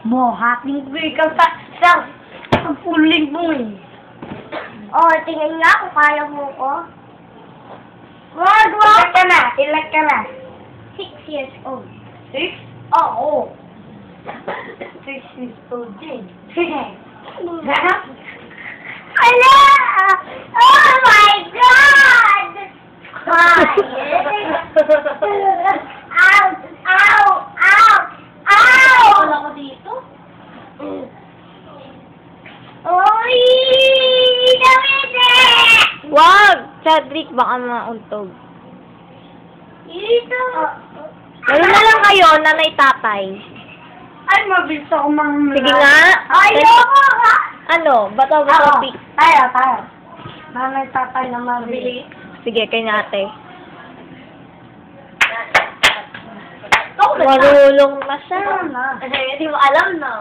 Mo, hating free ka sa puling mo eh. Oh, tingnan nga kung kaya mo ko. Wag! Ilan ka na? Ilan ka na? 6 years old. 6? Oo. 6 years old din. Ala! Oh my God! Ow! Ow! Ow! Ow! Wala ko dito. Uy! Dawidi! Wag! Cedric, baka mauntog. Dito! Ano na lang kayo, nanay tatay? Ay, mabilis ako mga... Sige nga. Ayoko nga! Ano? Bato, Oo. pick. Tayo. Nanay tatay na mabilis. Sige, kay ate. Ako na. Marulong na siya. Ano na? Kasi hindi mo alam na.